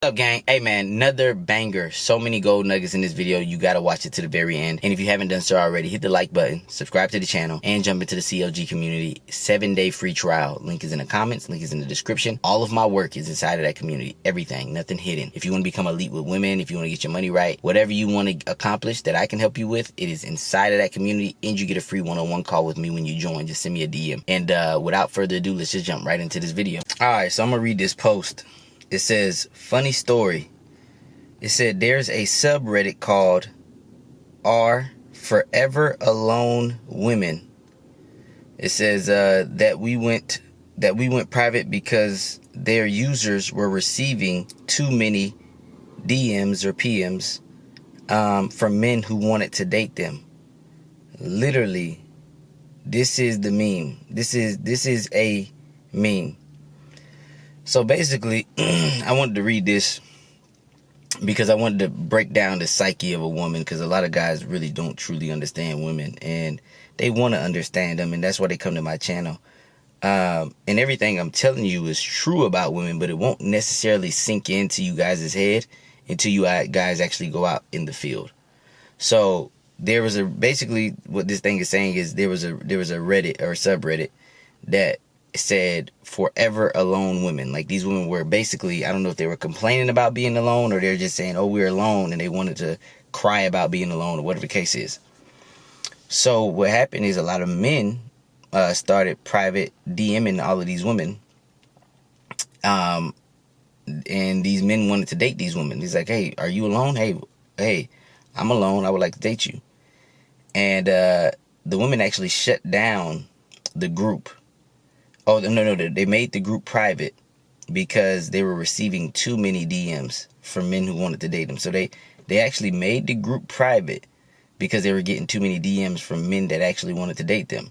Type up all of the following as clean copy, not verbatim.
What's up, gang? Hey man, another banger. So many gold nuggets in this video. You gotta watch it to the very end. And if you haven't done so already, hit the like button, subscribe to the channel, and jump into the CLG community. 7-day free trial. Link is in the comments, link is in the description. All of my work is inside of that community. Everything, nothing hidden. If you want to become elite with women, if you want to get your money right, whatever you want to accomplish that I can help you with, it is inside of that community, and you get a free one-on-one call with me when you join. Just send me a DM. And without further ado, let's just jump right into this video. Alright, so I'm gonna read this post. It says, funny story. It said, there's a subreddit called Are Forever Alone Women. It says that we went private because their users were receiving too many DMs or PMs from men who wanted to date them. Literally, this is the meme. This is a meme. So basically, I wanted to read this because I wanted to break down the psyche of a woman, because a lot of guys really don't truly understand women, and they want to understand them, and that's why they come to my channel. And everything I'm telling you is true about women, but it won't necessarily sink into you guys' head until you guys actually go out in the field. So there was basically what this thing is saying is there was a Reddit or a subreddit that said forever alone women. Like, these women were basically, I don't know if they were complaining about being alone, or they're just saying, oh, we're alone, and they wanted to cry about being alone, or whatever the case is. So what happened is a lot of men started private DMing all of these women, and these men wanted to date these women. He's like, hey, are you alone? Hey, I'm alone, I would like to date you. And the women actually shut down the group. Oh, no, they made the group private because they were receiving too many DMs from men who wanted to date them. So they actually made the group private because they were getting too many DMs from men that actually wanted to date them.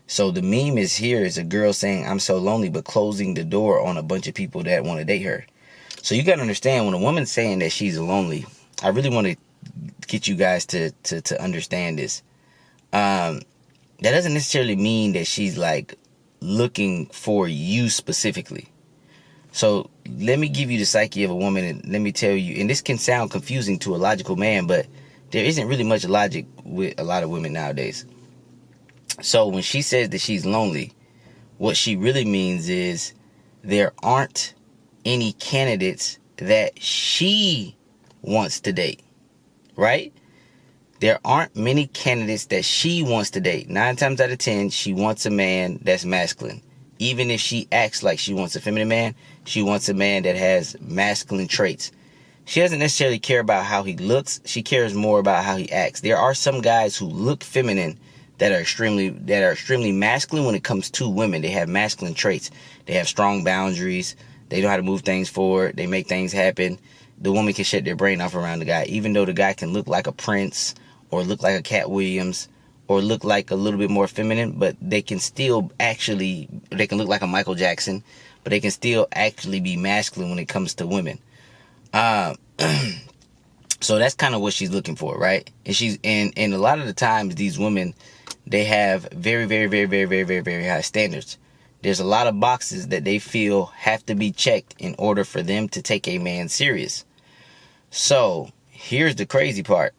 So the meme is a girl saying, I'm so lonely, but closing the door on a bunch of people that want to date her. So you got to understand, when a woman's saying that she's lonely, I really want to get you guys to understand this. That doesn't necessarily mean that she's like looking for you specifically. So let me give you the psyche of a woman, and let me tell you, and this can sound confusing to a logical man, but there isn't really much logic with a lot of women nowadays. So when she says that she's lonely, what she really means is there aren't any candidates that she wants to date, right? There aren't many candidates that she wants to date. 9 times out of 10, she wants a man that's masculine. Even if she acts like she wants a feminine man, she wants a man that has masculine traits. She doesn't necessarily care about how he looks. She cares more about how he acts. There are some guys who look feminine that are extremely masculine when it comes to women. They have masculine traits. They have strong boundaries. They know how to move things forward. They make things happen. The woman can shut their brain off around the guy, even though the guy can look like a prince, or look like a Cat Williams, or look like a little bit more feminine, but they can still actually, they can look like a Michael Jackson, but they can still actually be masculine when it comes to women. So that's kind of what she's looking for, right? And a lot of the times these women, they have very, very, very, very, very, very, very high standards. There's a lot of boxes that they feel have to be checked in order for them to take a man serious. So here's the crazy part.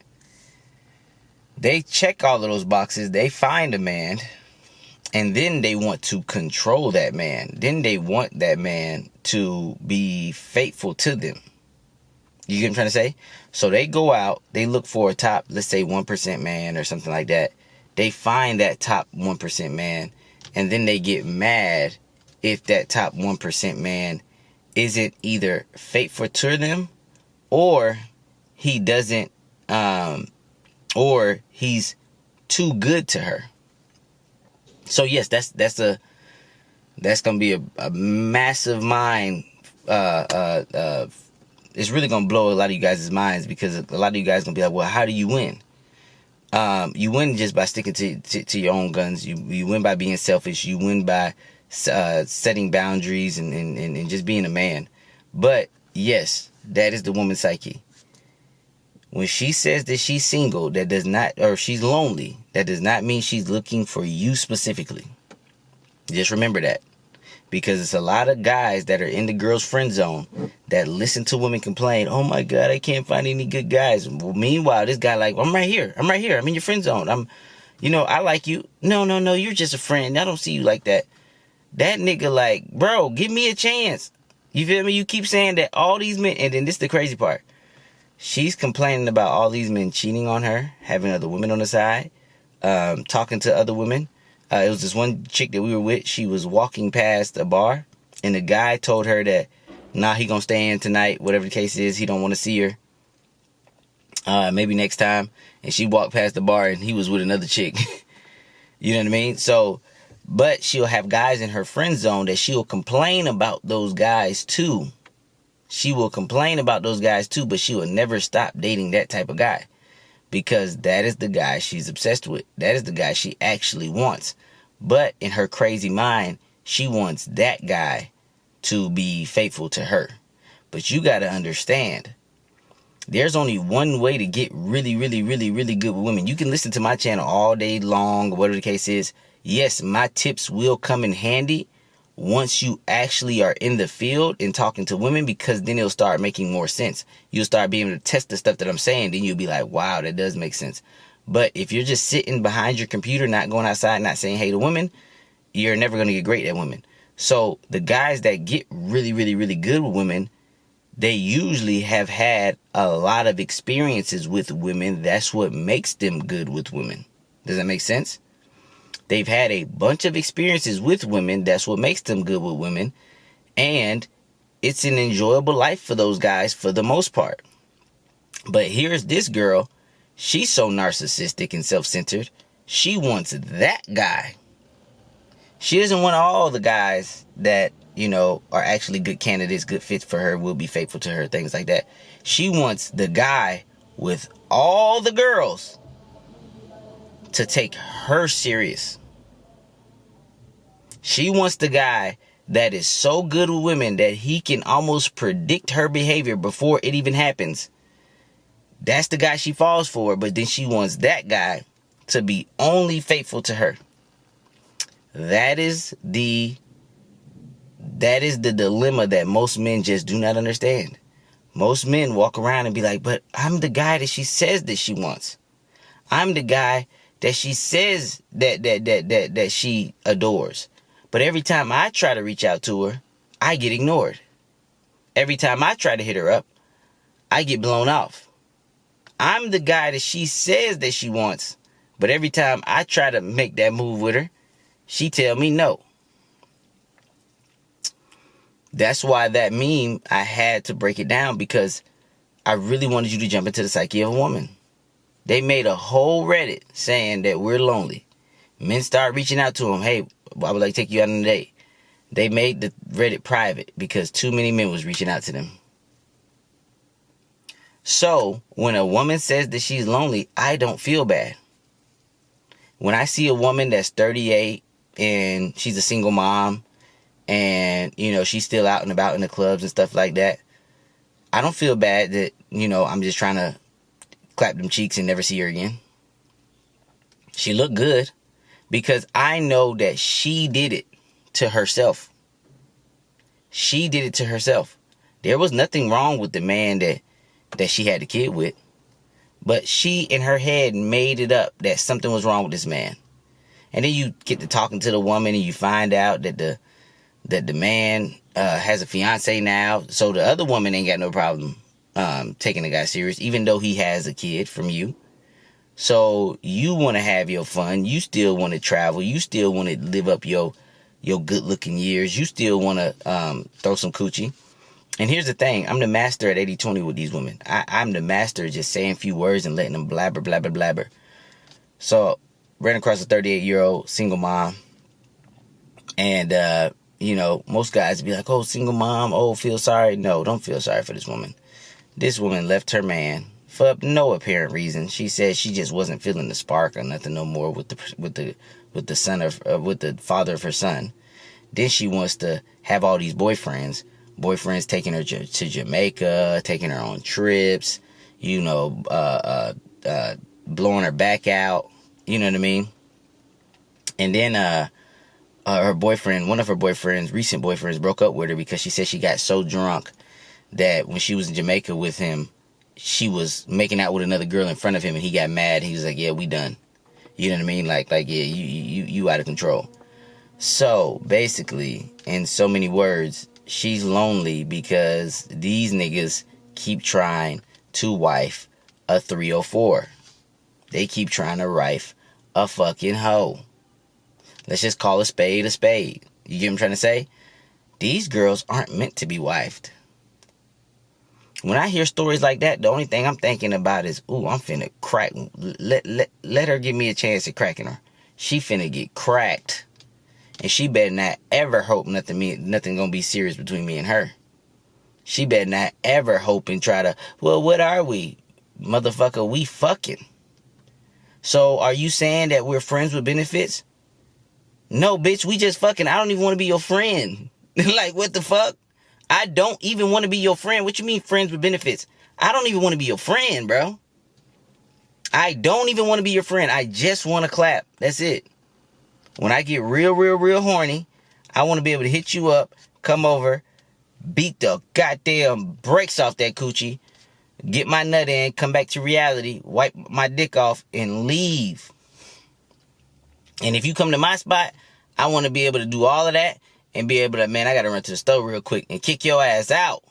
They check all of those boxes, they find a man, and then they want to control that man. Then they want that man to be faithful to them. You get what I'm trying to say? So they go out, they look for a top, let's say 1% man or something like that. They find that top 1% man, and then they get mad if that top 1% man isn't either faithful to them, or he doesn't, or he's too good to her. So yes, that's gonna be a massive mind. It's really gonna blow a lot of you guys' minds, because a lot of you guys gonna be like, well, how do you win? You win just by sticking to your own guns. You win by being selfish. You win by setting boundaries and just being a man. But yes, that is the woman's psyche. When she says that she's single, that does not, or she's lonely, that does not mean she's looking for you specifically. Just remember that. Because it's a lot of guys that are in the girl's friend zone that listen to women complain, oh my God, I can't find any good guys. Well, meanwhile, this guy like, I'm right here. I'm in your friend zone. I like you. No, you're just a friend. I don't see you like that. That nigga like, bro, give me a chance. You feel me? You keep saying that all these men, and then this is the crazy part. She's complaining about all these men cheating on her, having other women on the side, talking to other women. It was this one chick that we were with. She was walking past a bar, and the guy told her that, nah, he gonna stay in tonight, whatever the case is. He don't want to see her. Maybe next time. And she walked past the bar, and he was with another chick. You know what I mean? So, but she'll have guys in her friend zone that she'll complain about those guys too. She will complain about those guys too, but she will never stop dating that type of guy. Because that is the guy she's obsessed with. That is the guy she actually wants. But in her crazy mind, she wants that guy to be faithful to her. But you got to understand, there's only one way to get really, really, really, really good with women. You can listen to my channel all day long, or whatever the case is. Yes, my tips will come in handy once you actually are in the field and talking to women, because then it'll start making more sense. You'll start being able to test the stuff that I'm saying. Then you'll be like, wow, that does make sense. But if you're just sitting behind your computer, not going outside, not saying hey to women, you're never going to get great at women. So the guys that get really, really, really good with women, they usually have had a lot of experiences with women. That's what makes them good with women. Does that make sense? They've had a bunch of experiences with women. That's what makes them good with women. And it's an enjoyable life for those guys for the most part. But here's this girl. She's so narcissistic and self-centered. She wants that guy. She doesn't want all the guys that, are actually good candidates, good fits for her, will be faithful to her, things like that. She wants the guy with all the girls to take her serious. She wants the guy that is so good with women that he can almost predict her behavior before it even happens. That's the guy she falls for, but then she wants that guy to be only faithful to her. That is the dilemma that most men just do not understand. Most men walk around and be like, but I'm the guy that she says that she wants. I'm the guy that she says that she adores. But every time I try to reach out to her, I get ignored. Every time I try to hit her up, I get blown off. I'm the guy that she says that she wants. But every time I try to make that move with her, she tell me no. That's why that meme, I had to break it down, because I really wanted you to jump into the psyche of a woman. They made a whole Reddit saying that we're lonely. Men start reaching out to them. Hey, I would like to take you out on a date. They made the Reddit private because too many men was reaching out to them. So when a woman says that she's lonely, I don't feel bad. When I see a woman that's 38 and she's a single mom and, she's still out and about in the clubs and stuff like that, I don't feel bad that, I'm just trying to clap them cheeks and never see her again. She looked good because I know that she did it to herself. She did it to herself. There was nothing wrong with the man that she had the kid with. But she, in her head, made it up that something was wrong with this man. And then you get to talking to the woman and you find out that the man has a fiance now. So the other woman ain't got no problem taking the guy serious, even though he has a kid from you. So you want to have your fun. You still want to travel. You still want to live up your good looking years. You still want to throw some coochie. And here's the thing. I'm the master at 80-20 with these women. I'm the master at just saying a few words and letting them blabber, blabber, blabber. So ran across a 38-year-old single mom. And, most guys be like, oh, single mom. Oh, feel sorry. No, don't feel sorry for this woman. This woman left her man for no apparent reason. She said she just wasn't feeling the spark or nothing no more with the father of her son. Then she wants to have all these boyfriends taking her to Jamaica, taking her on trips, blowing her back out, you know what I mean? And then her boyfriend, one of her boyfriends, recent boyfriends, broke up with her because she said she got so drunk that when she was in Jamaica with him, she was making out with another girl in front of him, and he got mad. He was like, yeah, we done. You know what I mean? Like, yeah, you out of control. So, basically, in so many words, she's lonely because these niggas keep trying to wife a 304. They keep trying to wife a fucking hoe. Let's just call a spade a spade. You get what I'm trying to say? These girls aren't meant to be wifed. When I hear stories like that, the only thing I'm thinking about is, ooh, I'm finna crack. Let her give me a chance at cracking her. She finna get cracked. And she better not ever hope nothing gonna be serious between me and her. She better not ever hope and try to, well, what are we? Motherfucker, we fucking. So are you saying that we're friends with benefits? No, bitch, we just fucking. I don't even want to be your friend. Like, what the fuck? I don't even want to be your friend. What you mean friends with benefits? I don't even want to be your friend, bro. I don't even want to be your friend. I just want to clap. That's it. When I get real horny, I want to be able to hit you up, come over, beat the goddamn brakes off that coochie, get my nut in, come back to reality, wipe my dick off, and leave. And if you come to my spot, I want to be able to do all of that and be able to, man, I got to run to the store real quick and kick your ass out.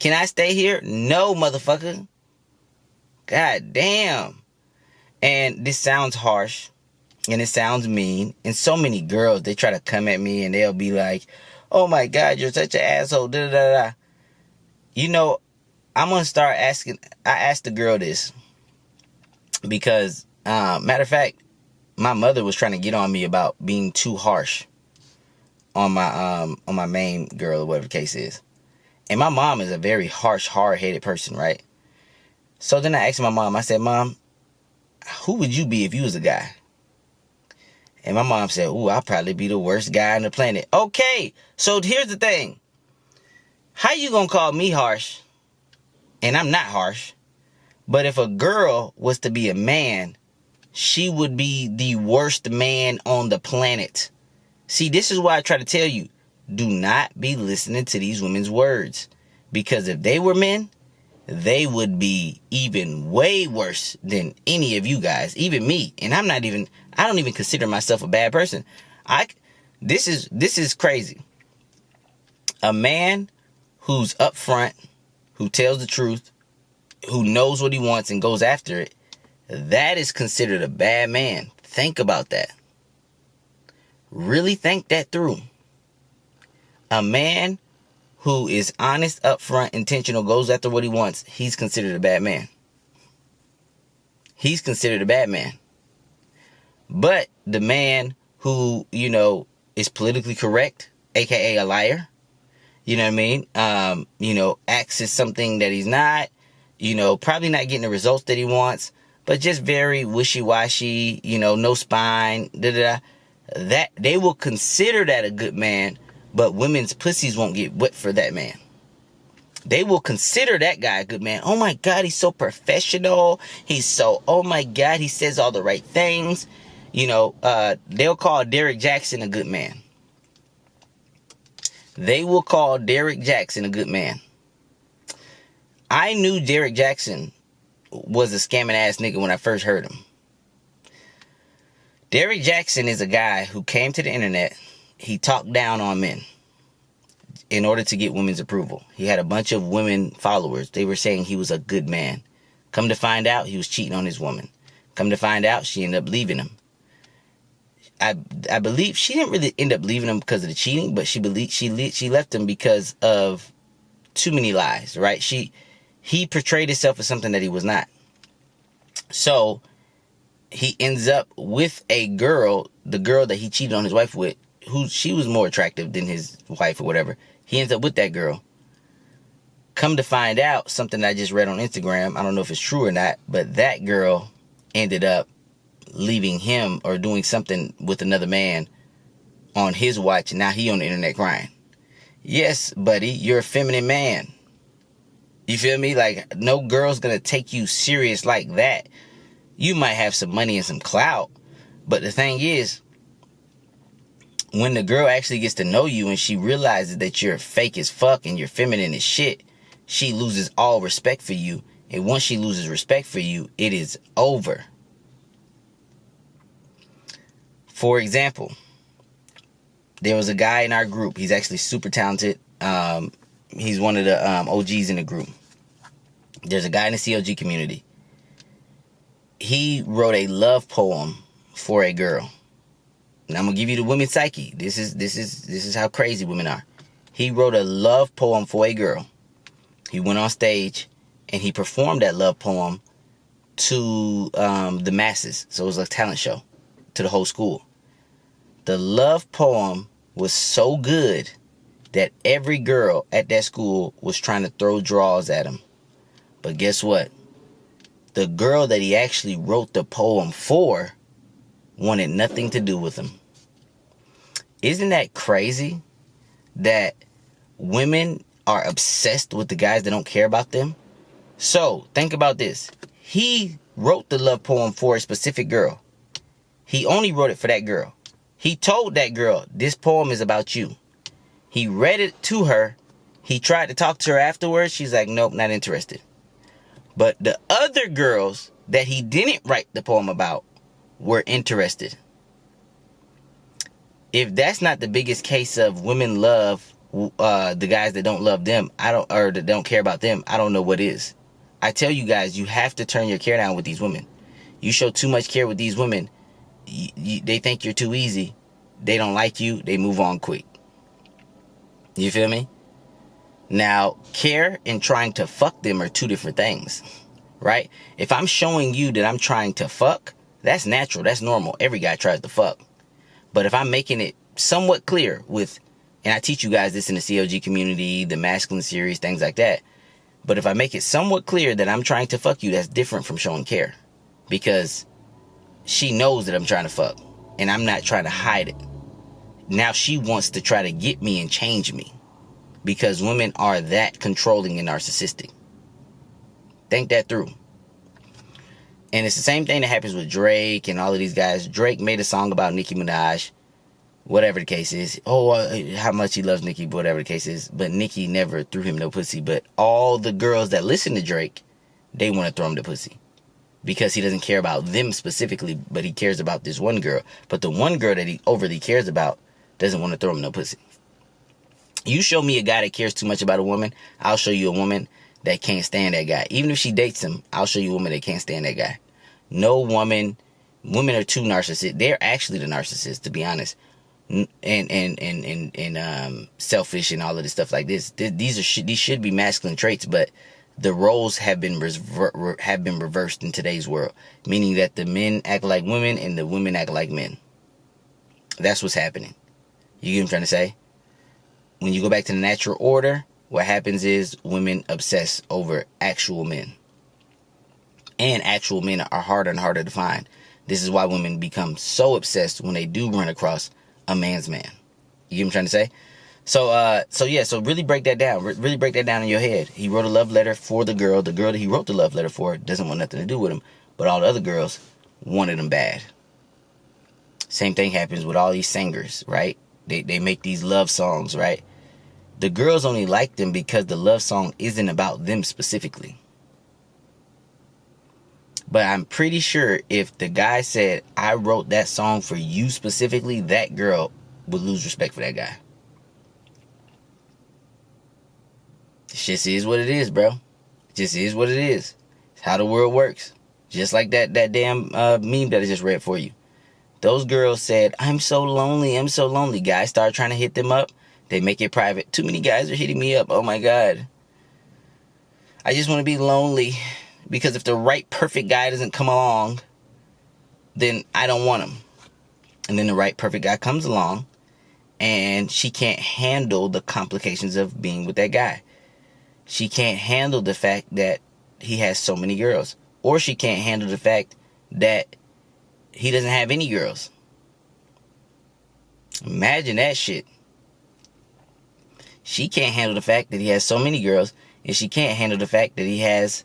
Can I stay here? No, motherfucker. God damn. And this sounds harsh and it sounds mean. And so many girls, they try to come at me and they'll be like, oh my God, you're such an asshole. Da, da, da, da. You know, I'm going to start asking. I asked the girl this because, matter of fact, my mother was trying to get on me about being too harsh on my main girl or whatever the case is. And my mom is a very harsh, hard-headed person, right? So then I asked my mom, I said, Mom, who would you be if you was a guy? And my mom said, ooh, I'll probably be the worst guy on the planet. Okay, so here's the thing. How you gonna call me harsh? And I'm not harsh. But if a girl was to be a man, she would be the worst man on the planet. See, this is why I try to tell you, do not be listening to these women's words. Because if they were men, they would be even way worse than any of you guys, even me. And I don't even consider myself a bad person. This is crazy. A man who's upfront, who tells the truth, who knows what he wants and goes after it, that is considered a bad man. Think about that. Really think that through. A man who is honest, upfront, intentional, goes after what he wants, he's considered a bad man. He's considered a bad man. But the man who, is politically correct, aka a liar, you know what I mean? Acts as something that he's not, probably not getting the results that he wants, but just very wishy-washy, no spine, that they will consider that a good man, but women's pussies won't get wet for that man. They will consider that guy a good man. Oh my God, he's so professional. Oh my God, he says all the right things. They'll call Derek Jackson a good man. They will call Derek Jackson a good man. I knew Derek Jackson was a scamming ass nigga when I first heard him. Derek Jackson is a guy who came to the internet. He talked down on men in order to get women's approval. He had a bunch of women followers. They were saying he was a good man. Come to find out, he was cheating on his woman. Come to find out, she ended up leaving him. I believe she didn't really end up leaving him because of the cheating, but she left him because of too many lies, right? He portrayed himself as something that he was not. So he ends up with a girl, the girl that he cheated on his wife with, who she was more attractive than his wife or whatever. He ends up with that girl. Come to find out, something I just read on Instagram, I don't know if it's true or not, but that girl ended up leaving him or doing something with another man on his watch, and now he on the internet crying. Yes, buddy, you're a feminine man. You feel me? Like, no girl's gonna take you serious like that. You might have some money and some clout, but the thing is, when the girl actually gets to know you and she realizes that you're fake as fuck and you're feminine as shit, she loses all respect for you. And once she loses respect for you, it is over. For example, there was a guy in our group. He's actually super talented. He's one of the OGs in the group. There's a guy in the CLG community. He wrote a love poem for a girl. And I'm gonna give you the women's psyche. This is how crazy women are. He wrote a love poem for a girl. He went on stage and he performed that love poem to the masses. So it was a talent show to the whole school. The love poem was so good that every girl at that school was trying to throw draws at him. But guess what? The girl that he actually wrote the poem for wanted nothing to do with him. Isn't that crazy that women are obsessed with the guys that don't care about them? So think about this. He wrote the love poem for a specific girl. He only wrote it for that girl. He told that girl, this poem is about you. He read it to her. He tried to talk to her afterwards. She's like, nope, not interested. But the other girls that he didn't write the poem about were interested. If that's not the biggest case of women love the guys that don't love them, or that don't care about them, I don't know what is. I tell you guys, you have to turn your care down with these women. You show too much care with these women, they think you're too easy. They don't like you. They move on quick. You feel me? Now, care and trying to fuck them are two different things, right? If I'm showing you that I'm trying to fuck, that's natural. That's normal. Every guy tries to fuck. But if I'm making it somewhat clear and I teach you guys this in the CLG community, the masculine series, things like that. But if I make it somewhat clear that I'm trying to fuck you, that's different from showing care. Because she knows that I'm trying to fuck. And I'm not trying to hide it. Now she wants to try to get me and change me. Because women are that controlling and narcissistic. Think that through. And it's the same thing that happens with Drake and all of these guys. Drake made a song about Nicki Minaj. Whatever the case is. How much he loves Nicki, whatever the case is. But Nicki never threw him no pussy. But all the girls that listen to Drake, they want to throw him the pussy. Because he doesn't care about them specifically, but he cares about this one girl. But the one girl that he overly cares about doesn't want to throw him no pussy. You show me a guy that cares too much about a woman, I'll show you a woman that can't stand that guy. Even if she dates him, I'll show you a woman that can't stand that guy. Women are too narcissistic. They're actually the narcissists, to be honest. And selfish and all of this stuff like this. These should be masculine traits, but the roles have been reversed in today's world, meaning that the men act like women and the women act like men. That's what's happening. You get what I'm trying to say? When you go back to the natural order, what happens is women obsess over actual men. And actual men are harder and harder to find. This is why women become so obsessed when they do run across a man's man. You get what I'm trying to say? So really break that down. Really break that down in your head. He wrote a love letter for the girl. The girl that he wrote the love letter for doesn't want nothing to do with him. But all the other girls wanted him bad. Same thing happens with all these singers, right? They make these love songs, right? The girls only like them because the love song isn't about them specifically. But I'm pretty sure if the guy said, I wrote that song for you specifically, that girl would lose respect for that guy. It just is what it is, bro. It just is what it is. It's how the world works. Just like that damn meme that I just read for you. Those girls said, I'm so lonely, I'm so lonely. Guys start trying to hit them up. They make it private. Too many guys are hitting me up. Oh my God. I just want to be lonely. Because if the right perfect guy doesn't come along, then I don't want him. And then the right perfect guy comes along, and she can't handle the complications of being with that guy. She can't handle the fact that he has so many girls. Or she can't handle the fact that he doesn't have any girls. Imagine that shit. She can't handle the fact that he has so many girls, and she can't handle the fact that he has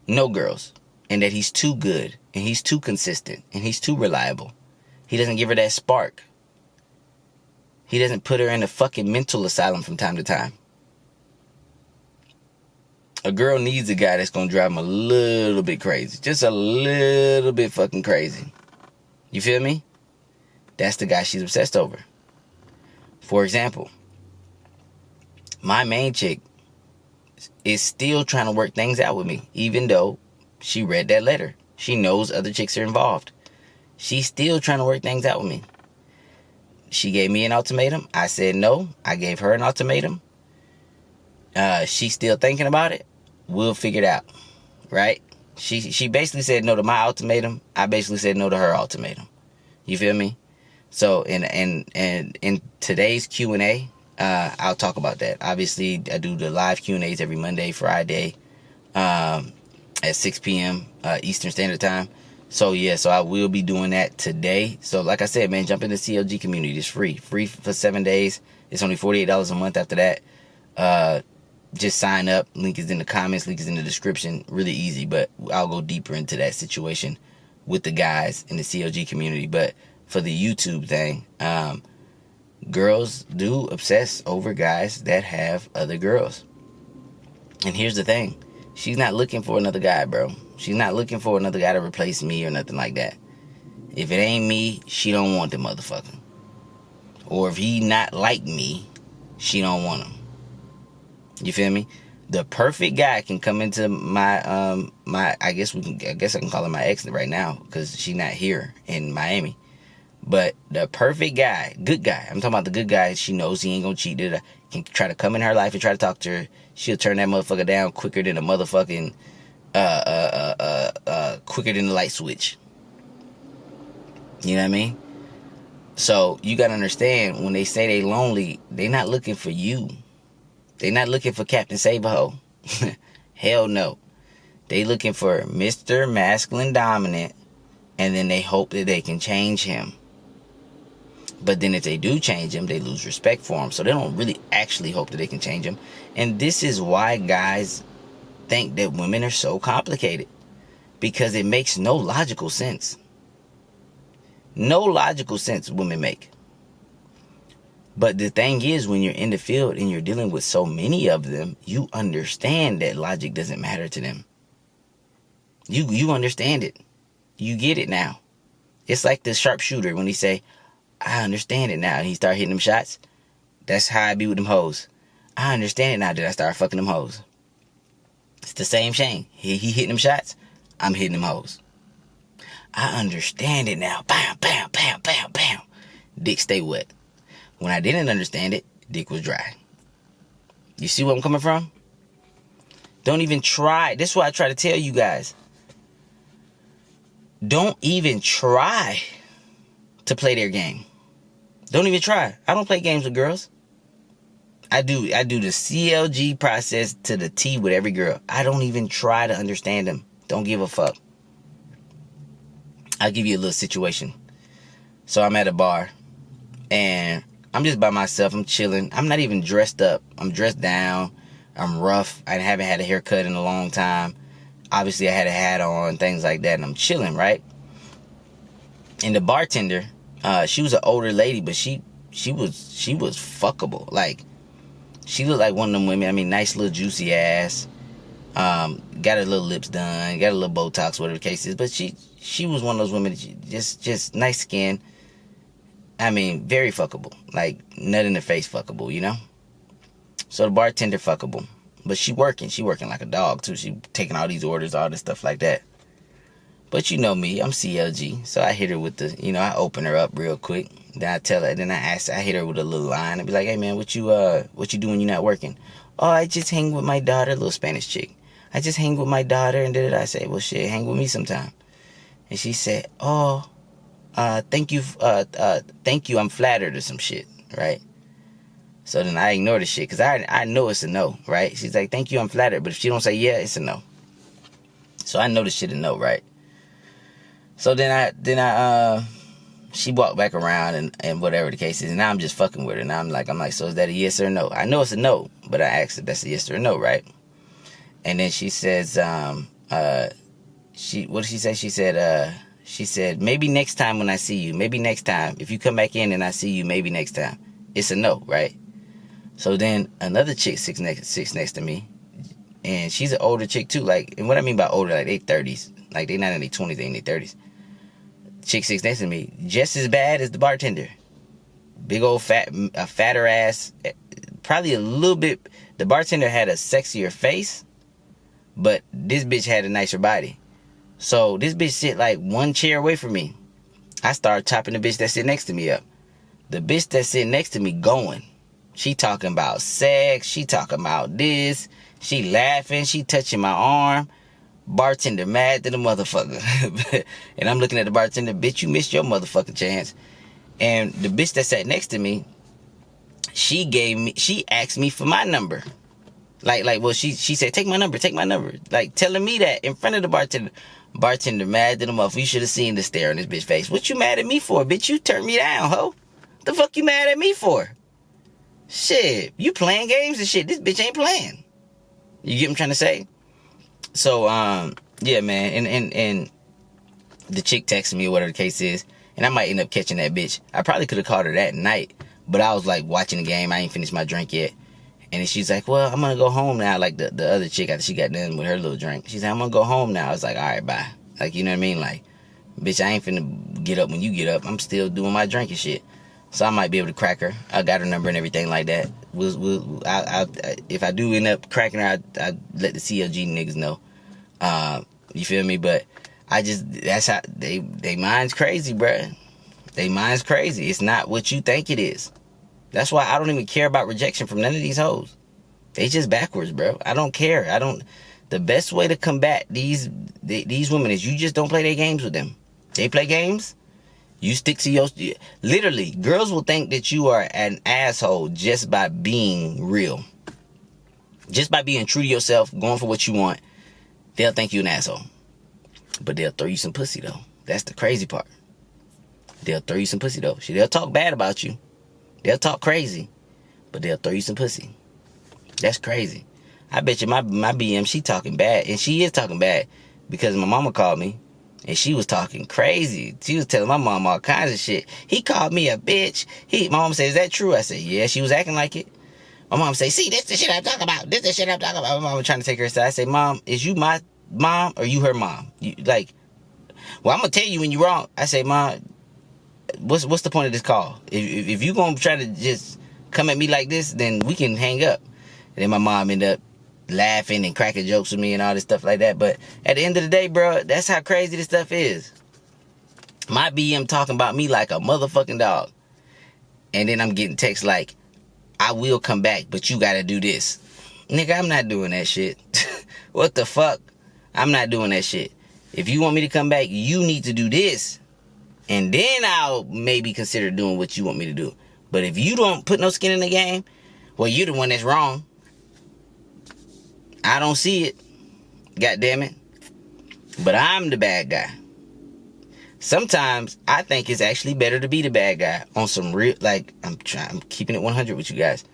no girls, and that he's too good, and he's too consistent, and he's too reliable. He doesn't give her that spark. He doesn't put her in a fucking mental asylum from time to time. A girl needs a guy that's gonna drive him a little bit crazy. Just a little bit fucking crazy. You feel me? That's the guy she's obsessed over. For example, my main chick is still trying to work things out with me, even though she read that letter. She knows other chicks are involved. She's still trying to work things out with me. She gave me an ultimatum. I said no. I gave her an ultimatum. She's still thinking about it. We'll figure it out. Right? She basically said no to my ultimatum. I basically said no to her ultimatum. You feel me? So in today's Q&A, I'll talk about that. Obviously, I do the live Q&As every Monday, Friday, at 6 p.m. Eastern Standard Time. So yeah, so I will be doing that today. So like I said, man, jump in the CLG community. It's free for 7 days. It's only $48 a month after that. Just sign up. Link is in the comments. Link is in the description. Really easy, but I'll go deeper into that situation with the guys in the CLG community. But for the YouTube thing, girls do obsess over guys that have other girls. And here's the thing. She's not looking for another guy, bro. She's not looking for another guy to replace me or nothing like that. If it ain't me, she don't want the motherfucker. Or if he not like me, she don't want him. You feel me? The perfect guy can come into my I guess I can call her my ex right now because she's not here in Miami. But the perfect guy, good guy, I'm talking about the good guy, she knows he ain't gonna cheat, can try to come in her life and try to talk to her. She'll turn that motherfucker down quicker than a motherfucking quicker than the light switch. You know what I mean? So you gotta understand, when they say they lonely, they not looking for you. They not looking for Captain Save-A-Ho. Hell no. They looking for Mr. Masculine Dominant, and then they hope that they can change him. But then if they do change him, they lose respect for him. So they don't really actually hope that they can change him. And this is why guys think that women are so complicated. Because it makes no logical sense. No logical sense women make. But the thing is, when you're in the field and you're dealing with so many of them, you understand that logic doesn't matter to them. You understand it. You get it now. It's like the sharpshooter when he say, I understand it now. And he start hitting them shots. That's how I be with them hoes. I understand it now that I start fucking them hoes. It's the same Shane. He hitting them shots. I'm hitting them hoes. I understand it now. Bam, bam, bam, bam, bam. Dick stay wet. When I didn't understand it, dick was dry. You see where I'm coming from? Don't even try. This is what I try to tell you guys. Don't even try to play their game. Don't even try. I don't play games with girls. I do the CLG process to the T with every girl. I don't even try to understand them. Don't give a fuck. I'll give you a little situation. So I'm at a bar and I'm just by myself. I'm chilling. I'm not even dressed up. I'm dressed down. I'm rough. I haven't had a haircut in a long time. Obviously, I had a hat on, things like that, and I'm chilling, right? And the bartender, she was an older lady, but she was fuckable. Like, she looked like one of them women. I mean, nice little juicy ass. Got her little lips done, got a little Botox, whatever the case is. But she was one of those women, just nice skin. I mean, very fuckable. Like, nut in the face fuckable, you know? So the bartender fuckable. But she working like a dog, too. She taking all these orders, all this stuff like that. But you know me, I'm CLG. So I hit her with the, I open her up real quick. Then I tell her, then I hit her with a little line. I be like, hey man, what you doing? You not working? Oh, I just hang with my daughter, a little Spanish chick. I just hang with my daughter, and did I say, well shit, hang with me sometime. And she said, oh, thank you, I'm flattered or some shit, right? So then I ignore the shit, because I know it's a no, right? She's like, thank you, I'm flattered. But if she don't say yeah, it's a no. So I know the shit a no, right? So then she walked back around and whatever the case is, and now I'm just fucking with her. And I'm like, so is that a yes or a no? I know it's a no, but I asked if that's a yes or a no, right? And then she says, what did she say? She said, maybe next time when I see you, maybe next time. If you come back in and I see you, maybe next time. it's a no, right? So then another chick sits next to me, and she's an older chick too. Like, and what I mean by older, like they 30s, like they not in their 20s, they in their 30s. Chick sits next to me, just as bad as the bartender. Big old fatter ass, probably a little bit. The bartender had a sexier face, but this bitch had a nicer body. So this bitch sit like one chair away from me. I start chopping the bitch that sit next to me up. The bitch that sit next to me going. She talking about sex. She talking about this. She laughing. She touching my arm. Bartender mad to the motherfucker. And I'm looking at the bartender. Bitch, you missed your motherfucking chance. And the bitch that sat next to me, she asked me for my number. Well, she said, take my number. Like, telling me that in front of the bartender. Bartender mad to the motherfucker. You should have seen the stare on this bitch face. What you mad at me for, bitch? You turned me down, ho. The fuck you mad at me for? Shit, you playing games and shit. This bitch ain't playing. You get what I'm trying to say? So, yeah, man. And the chick texted me or whatever the case is. And I might end up catching that bitch. I probably could have called her that night. But I was like watching the game. I ain't finished my drink yet. And then she's like, well, I'm going to go home now. Like the other chick, after she got done with her little drink. She's like, I'm going to go home now. I was like, all right, bye. Like, you know what I mean? Like, bitch, I ain't finna get up when you get up. I'm still doing my drink and shit. So I might be able to crack her. I got her number and everything like that. If I do end up cracking her, I let the CLG niggas know. You feel me? But that's how they mind's crazy, bruh. They mind's crazy. It's not what you think it is. That's why I don't even care about rejection from none of these hoes. They just backwards, bro. I don't care. The best way to combat these women is you just don't play their games with them. They play games. You stick to your... Literally, girls will think that you are an asshole just by being real. Just by being true to yourself, going for what you want, they'll think you an asshole. But they'll throw you some pussy, though. That's the crazy part. They'll throw you some pussy, though. They'll talk bad about you. They'll talk crazy. But they'll throw you some pussy. That's crazy. I bet you my BM, she talking bad. And she is talking bad. Because my mama called me. And she was talking crazy. She was telling my mom all kinds of shit. He called me a bitch. My mom said, is that true? I said, yeah. She was acting like it. My mom said, see, this the shit I'm talking about. This the shit I'm talking about. My mom was trying to take her aside. I said, Mom, is you my mom or you her mom? Well, I'm going to tell you when you're wrong. I say, Mom, what's the point of this call? If you going to try to just come at me like this, then we can hang up. And then my mom ended up laughing and cracking jokes with me and all this stuff like that. But at the end of the day, bro, that's how crazy this stuff is. My BM talking about me like a motherfucking dog. And then I'm getting texts like, I will come back, but you gotta do this. Nigga, I'm not doing that shit. What the fuck? I'm not doing that shit. If you want me to come back, you need to do this. And then I'll maybe consider doing what you want me to do. But if you don't put no skin in the game, well, you're the one that's wrong. I don't see it. God damn it. But I'm the bad guy. Sometimes I think it's actually better to be the bad guy on some real, like, I'm keeping it 100 with you guys.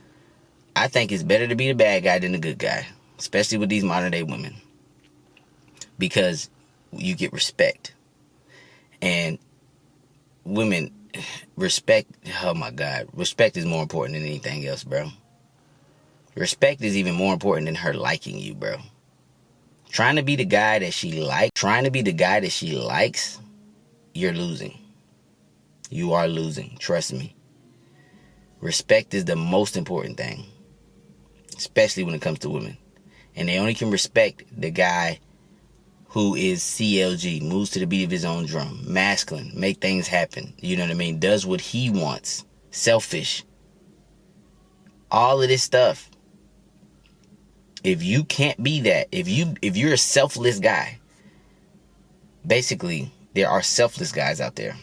I think it's better to be the bad guy than the good guy, especially with these modern day women, because you get respect. And women, respect, oh my God, respect is more important than anything else, bro. Respect is even more important than her liking you, bro. Trying to be the guy that she likes, you're losing. You are losing. Trust me. Respect is the most important thing, especially when it comes to women. And they only can respect the guy who is CLG, moves to the beat of his own drum, masculine, make things happen. You know what I mean? Does what he wants. Selfish. All of this stuff. If you can't be that, if you're a selfless guy, basically, there are selfless guys out there.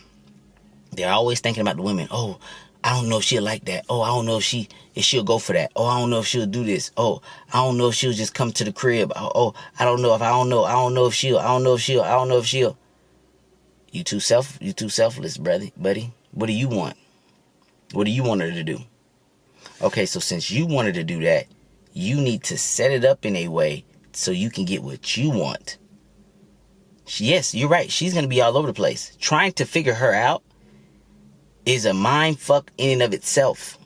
They're always thinking about the women. Oh, I don't know if she'll like that. Oh, I don't know if she'll go for that. Oh, I don't know if she'll do this. Oh, I don't know if she'll just come to the crib. Oh, I don't know if she'll. You too selfless, buddy. What do you want? What do you want her to do? Okay, so since you wanted to do that, you need to set it up in a way so you can get what you want. Yes, you're right. She's going to be all over the place. Trying to figure her out is a mind fuck in and of itself.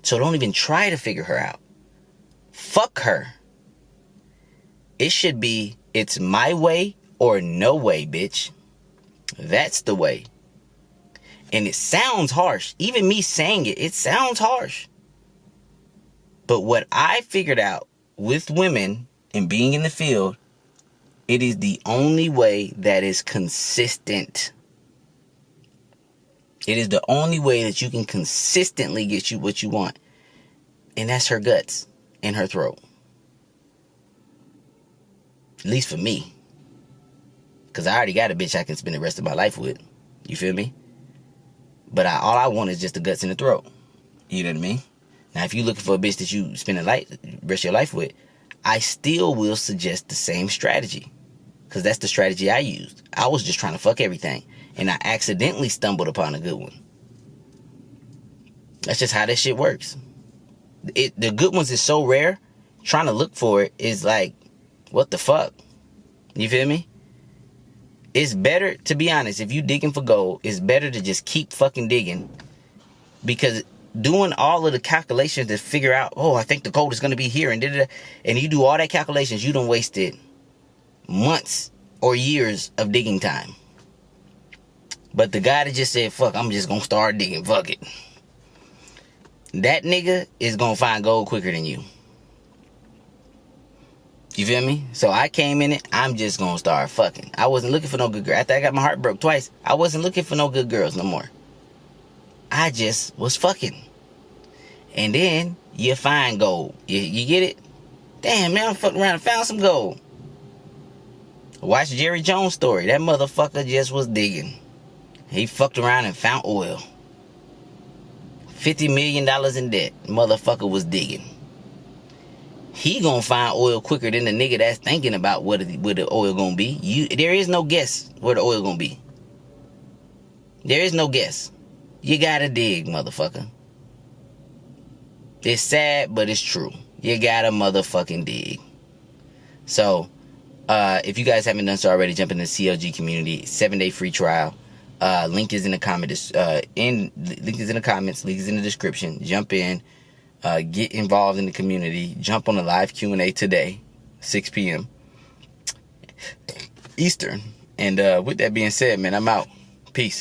So don't even try to figure her out. Fuck her. It should be, it's my way or no way, bitch. That's the way. And it sounds harsh. Even me saying it, it sounds harsh. But what I figured out with women and being in the field, it is the only way that is consistent. It is the only way that you can consistently get you what you want. And that's her guts and her throat. At least for me. Because I already got a bitch I can spend the rest of my life with. You feel me? But all I want is just the guts and the throat. You know what I mean? Now, if you're looking for a bitch that you spend the rest of your life with, I still will suggest the same strategy. Because that's the strategy I used. I was just trying to fuck everything. And I accidentally stumbled upon a good one. That's just how that shit works. The good ones is so rare. Trying to look for it is like, what the fuck? You feel me? It's better, to be honest, if you digging for gold, it's better to just keep fucking digging. Because doing all of the calculations to figure out, oh, I think the gold is going to be here, and you do all that calculations, you done wasted months or years of digging time. But the guy that just said, fuck, I'm just going to start digging, fuck it. That nigga is going to find gold quicker than you. You feel me? So I came in it, I'm just going to start fucking. I wasn't looking for no good girl. After I got my heart broke twice, I wasn't looking for no good girls no more. I just was fucking. And then you find gold. You get it? Damn, man, I fucked around and found some gold. Watch Jerry Jones' story. That motherfucker just was digging. He fucked around and found oil. $50 million in debt. Motherfucker was digging. He gonna find oil quicker than the nigga that's thinking about where the oil gonna be. There is no guess where the oil gonna be. There is no guess. You gotta dig, motherfucker. It's sad, but it's true. You gotta motherfucking dig. So, if you guys haven't done so already, jump in the CLG community. 7-day free trial. Link is in the comments. Link is in the comments. Link is in the description. Jump in. Get involved in the community. Jump on the live Q&A today, 6 p.m. Eastern. And with that being said, man, I'm out. Peace.